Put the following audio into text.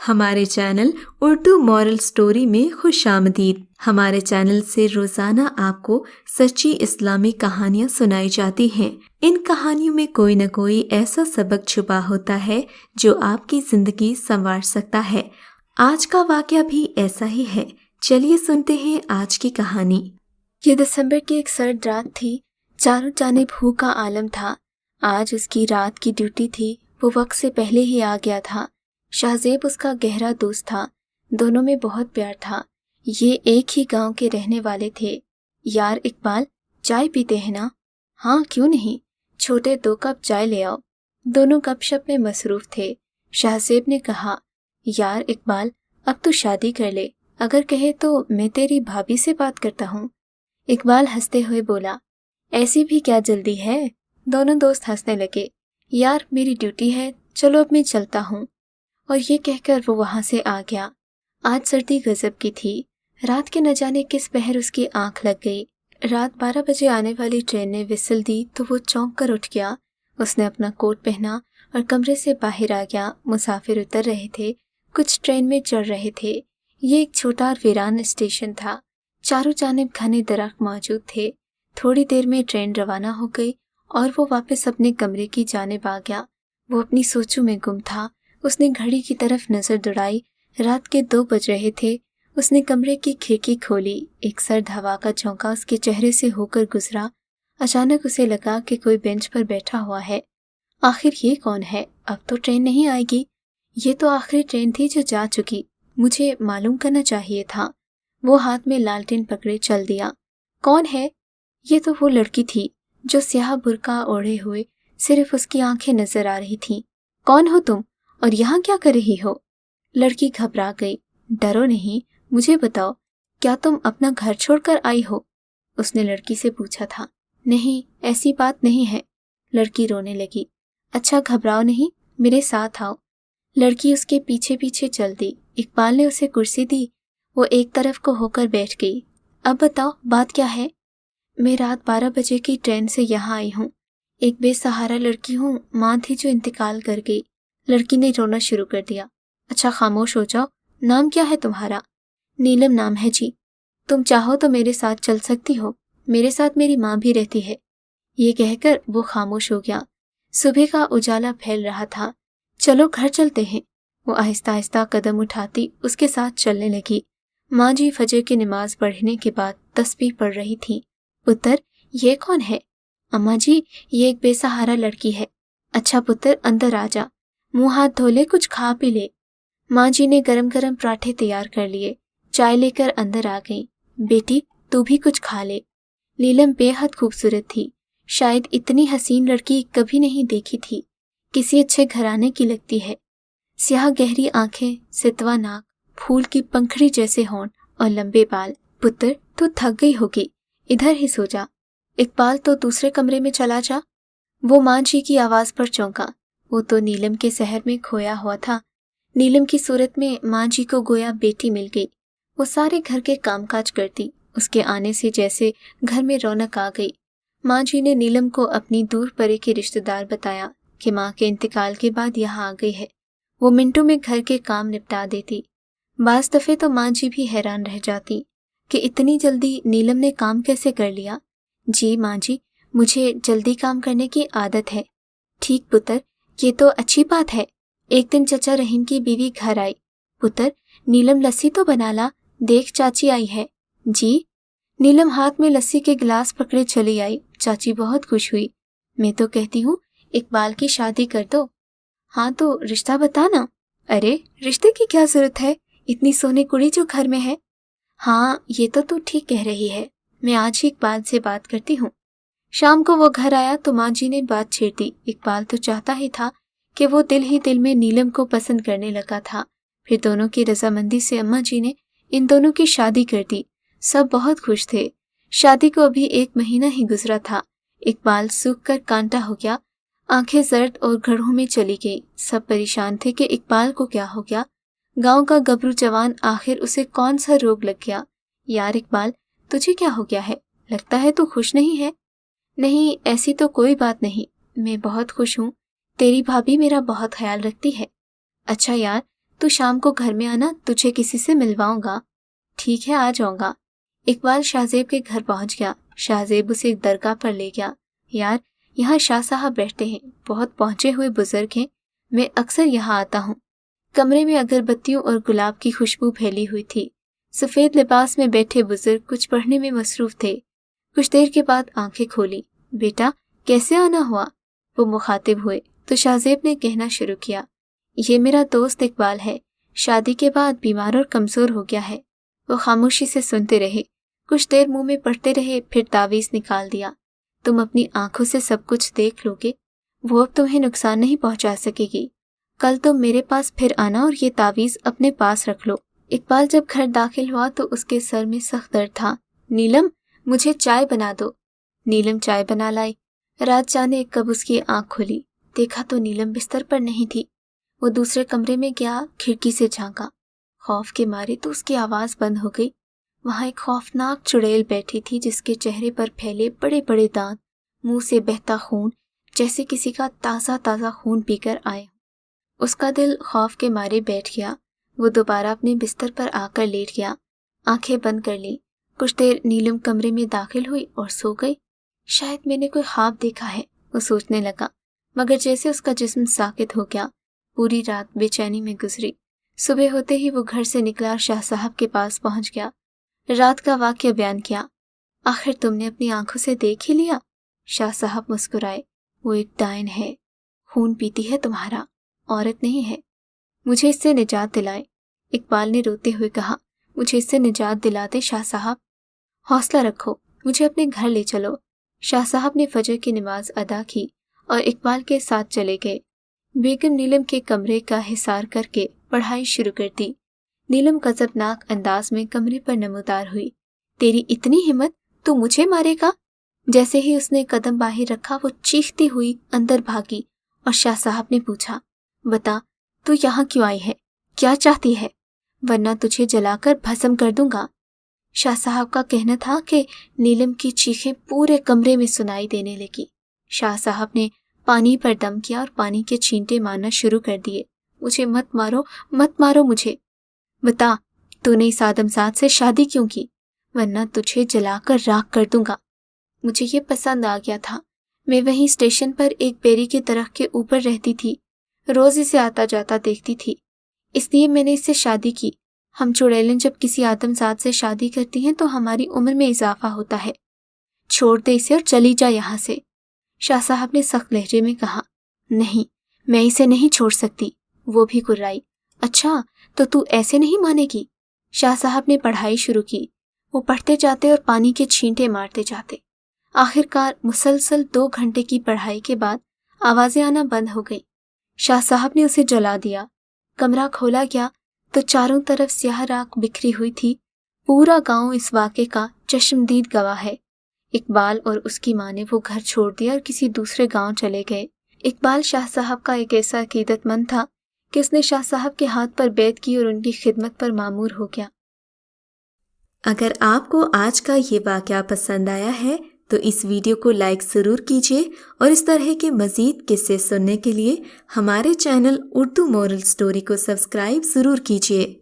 ہمارے channel Urdu moral story میں خوش آمدید۔ ہمارے چینل سے روزانہ آپ کو سچی اسلامی کہانیاں سنائی جاتی ہیں۔ ان کہانیوں میں کوئی نہ کوئی ایسا سبق چھپا ہوتا ہے جو آپ کی زندگی سنوار سکتا ہے۔ آج کا واقعہ بھی ایسا ہی ہے۔ چلیے سنتے ہیں آج کی کہانی۔ یہ دسمبر کی ایک سرد رات تھی۔ چاروں جانب بھوک کا عالم تھا۔ آج اس کی رات کی ڈیوٹی تھی۔ وہ وقت سے پہلے ہی آ گیا تھا۔ شہزیب اس کا گہرا دوست تھا۔ دونوں میں بہت پیار تھا۔ یہ ایک ہی گاؤں کے رہنے والے تھے۔ یار اقبال، چائے پیتے ہیں نا؟ ہاں کیوں نہیں، چھوٹے 2 کپ چائے لے آؤ۔ دونوں گپ شپ میں مصروف تھے۔ شہزیب نے کہا، یار اقبال اب تو شادی کر لے، اگر کہے تو میں تیری بھابھی سے بات کرتا ہوں۔ اقبال ہنستے ہوئے بولا، ایسی بھی کیا جلدی ہے؟ دونوں دوست ہنسنے لگے۔ یار میری ڈیوٹی ہے، چلو اب میں چلتا ہوں۔ اور یہ کہہ کر وہ وہاں سے آ گیا۔ آج سردی غضب کی تھی۔ رات کے نہ جانے کس پہر اس کی آنکھ لگ گئی۔ رات 12 بجے آنے والی ٹرین نے وسل دی تو وہ چونک کر اٹھ گیا۔ اس نے اپنا کوٹ پہنا اور کمرے سے باہر آ گیا۔ مسافر اتر رہے تھے، کچھ ٹرین میں چڑھ رہے تھے۔ یہ ایک چھوٹا اور ویران اسٹیشن تھا۔ چاروں جانب گھنے درخت موجود تھے۔ تھوڑی دیر میں ٹرین روانہ ہو گئی اور وہ واپس اپنے کمرے کی جانب آ گیا۔ وہ اپنی سوچوں میں گم تھا۔ اس نے گھڑی کی طرف نظر دوڑائی۔ رات کے 2 بج رہے تھے۔ اس نے کمرے کی کھڑکی کھولی۔ ایک سرد ہوا کا جھونکا اس کے چہرے سے ہو کر گزرا۔ اچانک اسے لگا کہ کوئی بینچ پر بیٹھا ہوا ہے۔ آخر یہ کون ہے؟ اب تو ٹرین نہیں آئے گی۔ یہ تو آخری ٹرین تھی جو جا چکی۔ مجھے معلوم کرنا چاہیے تھا۔ وہ ہاتھ میں لالٹین پکڑے چل دیا۔ کون ہے؟ یہ تو وہ لڑکی تھی جو سیاہ برقع اوڑھے ہوئے صرف اس کی آنکھیں نظر آ رہی تھیں۔ کون ہو تم اور یہاں کیا کر رہی ہو؟ لڑکی گھبرا گئی۔ ڈرو نہیں، مجھے بتاؤ، کیا تم اپنا گھر چھوڑ کر آئی ہو؟ اس نے لڑکی سے پوچھا تھا۔ نہیں، ایسی بات نہیں ہے۔ لڑکی رونے لگی۔ اچھا گھبراؤ نہیں، میرے ساتھ آؤ۔ لڑکی اس کے پیچھے پیچھے چل دی۔ اقبال نے اسے کرسی دی۔ وہ ایک طرف کو ہو کر بیٹھ گئی۔ اب بتاؤ بات کیا ہے؟ میں رات 12 بجے کی ٹرین سے یہاں آئی ہوں۔ ایک بے سہارا لڑکی ہوں، ماں تھی جو انتقال کر گئی۔ لڑکی نے رونا شروع کر دیا۔ اچھا خاموش ہو جاؤ، نام کیا ہے تمہارا؟ نیلم نام ہے جی۔ تم چاہو تو میرے ساتھ چل سکتی ہو، میرے ساتھ میری ماں بھی رہتی ہے۔ یہ کہہ کر وہ خاموش ہو گیا۔ صبح کا اجالا پھیل رہا تھا۔ چلو گھر چلتے ہیں۔ وہ آہستہ آہستہ قدم اٹھاتی اس کے ساتھ چلنے لگی۔ ماں جی فجر کی نماز پڑھنے کے بعد تسبیح پڑھ رہی تھیں۔ پتر یہ کون ہے؟ اماں جی یہ ایک بے سہارا لڑکی ہے۔ اچھا پتر اندر آ جا، منہ ہاتھ دھو لے، کچھ کھا پی لے۔ ماں جی نے گرم گرم پراٹھے تیار کر لیے، چائے لے کر اندر آ گئیں۔ بیٹی تو بھی کچھ کھا لے۔ نیلم بے حد خوبصورت تھی۔ شاید اتنی حسین لڑکی کبھی نہیں دیکھی تھی۔ کسی اچھے گھرانے کی لگتی ہے۔ سیاہ گہری آنکھیں، ستوا ناک، پھول کی پنکھڑی جیسے ہونٹ اور لمبے بال۔ پتر تو تھک گئی ہوگی، ادھر ہی سو جا۔ اقبال تو دوسرے کمرے میں چلا جا۔ وہ ماں جی کی آواز پر چونکا۔ وہ تو نیلم کے سحر میں کھویا ہوا تھا۔ نیلم کی صورت میں ماں جی کو گویا بیٹی مل گئی۔ وہ سارے گھر کے کام کاج کرتی۔ اس کے آنے سے جیسے گھر میں رونق آ گئی۔ ماں جی نے نیلم کو اپنی دور پرے کے رشتہ دار بتایا کہ ماں کے انتقال کے بعد یہاں آ گئی ہے۔ وہ منٹوں میں گھر کے کام نپٹا دیتی۔ بعض دفعے تو ماں جی بھی حیران رہ جاتی کہ اتنی جلدی نیلم نے کام کیسے کر لیا۔ جی ماں جی، مجھے جلدی کام کرنے کی عادت ہے۔ ٹھیک پتر، یہ تو اچھی بات ہے۔ ایک دن چچا رحیم کی بیوی گھر آئی۔ پتر نیلم لسی تو بنا لا، دیکھ چاچی آئی ہے۔ جی۔ نیلم ہاتھ میں لسی کے گلاس پکڑے چلی آئی۔ چاچی بہت خوش ہوئی۔ میں تو کہتی ہوں اقبال کی شادی کر دو۔ ہاں تو رشتہ بتانا۔ ارے رشتے کی کیا ضرورت ہے، اتنی سونی کڑی جو گھر میں ہے۔ ہاں یہ تو ٹھیک کہہ رہی ہے، میں آج ہی اقبال سے بات کرتی ہوں۔ شام کو وہ گھر آیا تو ماں جی نے بات چھیڑ دی۔ اقبال تو چاہتا ہی تھا کہ وہ دل ہی دل میں نیلم کو پسند کرنے لگا تھا۔ پھر دونوں کی رضامندی سے اماں جی نے ان دونوں کی شادی کر دی۔ سب بہت خوش تھے۔ شادی کو ابھی 1 مہینہ ہی گزرا تھا۔ اقبال سوکھ کر کانٹا ہو گیا، آنکھیں زرد اور گڑھوں میں چلی گئی۔ سب پریشان تھے کہ اقبال کو کیا ہو گیا۔ گاؤں کا گبرو جوان، آخر اسے کون سا روگ لگ گیا؟ یار اقبال تجھے کیا ہو گیا ہے؟ لگتا ہے تو خوش نہیں ہے۔ نہیں ایسی تو کوئی بات نہیں، میں بہت خوش ہوں۔ تیری بھابھی میرا بہت خیال رکھتی ہے۔ اچھا یار تو شام کو گھر میں آنا، تجھے کسی سے ملواؤں گا۔ ٹھیک ہے، آ جاؤں گا۔ اقبال شاہ زیب کے گھر پہنچ گیا۔ شاہ زیب اسے ایک درگاہ پر لے گیا۔ یار، یہاں شاہ صاحب بیٹھتے ہیں، بہت پہنچے ہوئے بزرگ ہیں، میں اکثر یہاں آتا ہوں۔ کمرے میں اگربتیوں اور گلاب کی خوشبو پھیلی ہوئی تھی۔ سفید لباس میں بیٹھے بزرگ کچھ پڑھنے میں مصروف تھے۔ کچھ دیر کے بعد آنکھیں کھولی۔ بیٹا، کیسے آنا ہوا؟ وہ مخاطب ہوئے تو شاہ زیب نے کہنا شروع کیا، یہ میرا دوست اقبال ہے، شادی کے بعد بیمار اور کمزور ہو گیا ہے۔ وہ خاموشی سے سنتے رہے، کچھ دیر منہ میں پڑھتے رہے، پھر تعویذ نکال دیا۔ تم اپنی آنکھوں سے سب کچھ دیکھ لو گے، وہ اب تمہیں نقصان نہیں پہنچا سکے گی۔ کل تم میرے پاس پھر آنا اور یہ تعویذ اپنے پاس رکھ لو۔ اقبال جب گھر داخل ہوا تو اس کے سر میں سخت درد تھا۔ نیلم، مجھے چائے بنا دو۔ نیلم چائے بنا لائی۔ رات جانے کب اس کی آنکھ کھلی، دیکھا تو نیلم بستر پر نہیں تھی۔ وہ دوسرے کمرے میں گیا، کھڑکی سے جھانکا۔ خوف کے مارے تو اس کی آواز بند ہو گئی۔ وہاں ایک خوفناک چڑیل بیٹھی تھی جس کے چہرے پر پھیلے بڑے بڑے دانت، منہ سے بہتا خون، جیسے کسی کا تازہ تازہ خون پی کر آئے۔ اس کا دل خوف کے مارے بیٹھ گیا۔ وہ دوبارہ اپنے بستر پر آ کر لیٹ گیا، آنکھیں بند کر لی۔ کچھ دیر نیلم کمرے میں داخل ہوئی اور سو گئی۔ شاید میں نے کوئی خواب دیکھا ہے، وہ سوچنے لگا، مگر جیسے اس کا جسم ساکت ہو گیا۔ پوری رات بے چینی میں گزری۔ صبح ہوتے ہی وہ گھر سے نکلا اور شاہ صاحب کے پاس پہنچ گیا۔ رات کا واقعہ بیان کیا۔ آخر تم نے اپنی آنکھوں سے دیکھ ہی لیا؟ شاہ صاحب مسکرائے۔ وہ ایک ڈائن ہے، خون پیتی ہے تمہارا، عورت نہیں ہے۔ مجھے اس سے نجات دلائے۔ اقبال نے روتے ہوئے کہا، مجھے اس سے نجات دلاتے شاہ صاحب؟ حوصلہ رکھو، مجھے اپنے گھر لے چلو۔ شاہ صاحب نے فجر کی نماز ادا کی اور اقبال کے ساتھ چلے گئے۔ بیگم نیلم کے کمرے کا حصار کر کے پڑھائی شروع کر دی۔ نیلم غضبناک انداز میں کمرے پر نمودار ہوئی۔ تیری اتنی ہمت، تو مجھے مارے گا؟ جیسے ہی اس نے قدم باہر رکھا وہ چیختی ہوئی اندر بھاگی اور شاہ صاحب نے پوچھا، بتا تو یہاں کیوں آئی ہے؟ کیا چاہتی ہے؟ ورنہ تجھے جلا کر بھسم کر دوں گا۔ شاہ صاحب کا کہنا تھا کہ نیلم کی چیخیں پورے کمرے میں سنائی دینے لگی۔ شاہ صاحب نے پانی پر دم کیا اور پانی کے چھینٹے مارنا شروع کر دیے۔ مجھے مت مارو، مت مارو مجھے۔ بتا، تو نے اس آدمزاد سے شادی کیوں کی؟ ورنہ تجھے جلا کر راکھ کر دوں گا۔ مجھے یہ پسند آ گیا تھا۔ میں وہیں اسٹیشن پر ایک بیری کے درخت کے اوپر رہتی تھی، روز اسے آتا جاتا دیکھتی تھی، اس لیے میں نے اس سے شادی کی۔ ہم چڑیلیں جب کسی آدمزاد سے شادی کرتی ہیں تو ہماری عمر میں اضافہ ہوتا ہے۔ چھوڑ دے اسے اور چلی جا یہاں سے۔ شاہ صاحب نے سخت لہجے میں کہا، نہیں، میں اسے نہیں چھوڑ سکتی۔ وہ بھی کررائی، اچھا تو ایسے نہیں مانے گی؟ شاہ صاحب نے پڑھائی شروع کی۔ وہ پڑھتے جاتے اور پانی کے چھینٹے مارتے جاتے۔ آخر کار مسلسل 2 گھنٹے کی پڑھائی کے بعد آوازیں آنا بند ہو گئی۔ شاہ صاحب نے اسے جلا دیا۔ کمرہ کھولا گیا تو چاروں طرف سیاہ راکھ بکھری ہوئی تھی۔ پورا گاؤں اس واقعے کا چشمدید گواہ ہے۔ اقبال اور اس کی ماں نے وہ گھر چھوڑ دیا اور کسی دوسرے گاؤں چلے گئے۔ اقبال شاہ صاحب کا ایک ایسا عقیدت مند تھا کہ اس نے شاہ صاحب کے ہاتھ پر بیعت کی اور ان کی خدمت پر مامور ہو گیا۔ اگر آپ کو آج کا یہ واقعہ پسند آیا ہے تو اس ویڈیو کو لائک ضرور کیجیے اور اس طرح کے مزید قصے سننے کے لیے ہمارے چینل اردو مورل سٹوری کو سبسکرائب ضرور کیجیے۔